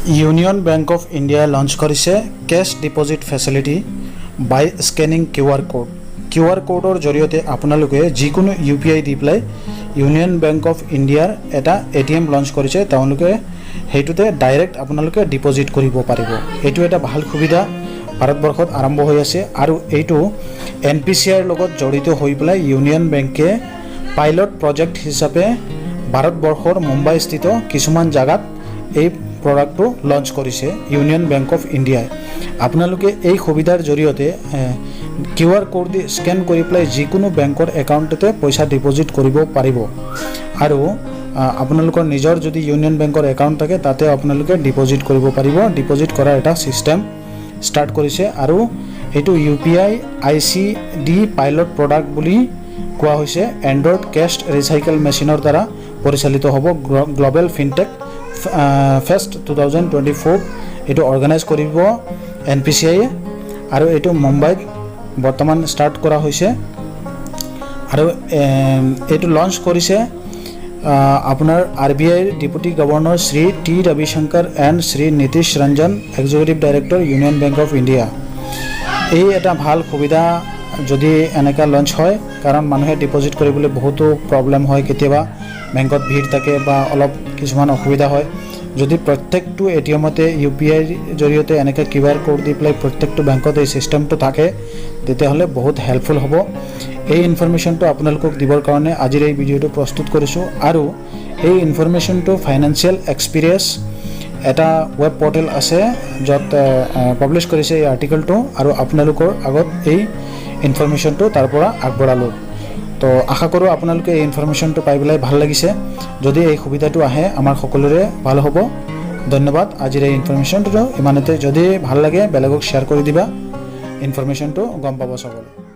Union bank of ইণ্ডিয়াই launch কৰিছে cash deposit facility বাই scanning QR code. QR কোডৰ জৰিয়তে আপোনালোকে যিকোনো UPI দি পেলাই ইউনিয়ন বেংক অফ ইণ্ডিয়াৰ এটা ATM লঞ্চ কৰিছে, তেওঁলোকে সেইটোতে ডাইৰেক্ট আপোনালোকে ডিপজিট কৰিব পাৰিব। এইটো এটা ভাল সুবিধা ভাৰতবৰ্ষত আৰম্ভ হৈ আছে আৰু এইটো NPCI ৰ লগত জড়িত হৈ পেলাই ইউনিয়ন বেংকে পাইলট প্ৰজেক্ট হিচাপে ভাৰতবৰ্ষৰ মুম্বাই স্থিত কিছুমান জাগাত এই প্ৰডাক্টটো লঞ্চ কৰিছে ইউনিয়ন বেংক অফ ইণ্ডিয়াই। আপোনালোকে এই সুবিধাৰ জৰিয়তে QR কোড দি স্কেন কৰি পেলাই যিকোনো বেংকৰ একাউণ্টতে পইচা ডিপজিট কৰিব পাৰিব আৰু আপোনালোকৰ নিজৰ যদি ইউনিয়ন বেংকৰ একাউণ্ট থাকে তাতে আপোনালোকে ডিপজিট কৰিব পাৰিব। ডিপজিট কৰাৰ এটা চিষ্টেম ষ্টাৰ্ট কৰিছে আৰু এইটো UPI ICD পাইলট প্ৰডাক্ট বুলি কোৱা হৈছে। এণ্ড্ৰইড কেছ ৰিচাইকেল মেচিনৰ দ্বাৰা পৰিচালিত হ'ব। গ্ল'বেল ফিনটেক ফেষ্ট 2024 এইটো অৰ্গেনাইজ কৰিব NPCI আৰু এইটো মুম্বাইত বৰ্তমান ষ্টাৰ্ট কৰা হৈছে আৰু এইটো লঞ্চ কৰিছে আপোনাৰ RBI deputy governor Shri T Ravishankar and Shri Nitish Ranjan, executive director union bank of India. এই এটা ভাল সুবিধা যদি এনেকুৱা লঞ্চ হয়, কাৰণ মানুহে ডিপজিট কৰিবলৈ বহুতো প্ৰব্লেম হয়, কেতিয়াবা বেংকত ভিৰ থাকে বা অলপ কিছুমান অসুবিধা হয়। যদি প্ৰত্যেকটো ATMতে UPI জৰিয়তে এনেকৈ QR কোড দি পেলাই প্ৰত্যেকটো বেংকত এই চিষ্টেমটো থাকে, তেতিয়াহ'লে বহুত হেল্পফুল হ'ব। এই ইনফৰমেশ্যনটো আপোনালোকক দিবৰ কাৰণে আজিৰ এই ভিডিঅ'টো প্ৰস্তুত কৰিছোঁ আৰু এই ইনফৰমেশ্যনটো ফাইনেন্সিয়েল এক্সপিৰিয়েঞ্চ এটা ৱেব পৰ্টেল আছে য'ত পাব্লিছ কৰিছে এই আৰ্টিকেলটো আৰু আপোনালোকৰ আগত এই ইনফৰমেশ্যনটো তাৰ পৰা আগবঢ়ালোঁ। তো আশা কৰোঁ আপোনালোকে এই ইনফৰমেশ্যনটো পাই পেলাই ভাল লাগিছে। যদি এই সুবিধাটো আহে আমাৰ সকলোৰে ভাল হ'ব। ধন্যবাদ। আজিৰ এই ইনফৰমেশ্যনটো ইমানতে। যদি ভাল লাগে বেলেগক শ্বেয়াৰ কৰি দিবা, ইনফৰমেশ্যনটো গম পাব সকলো।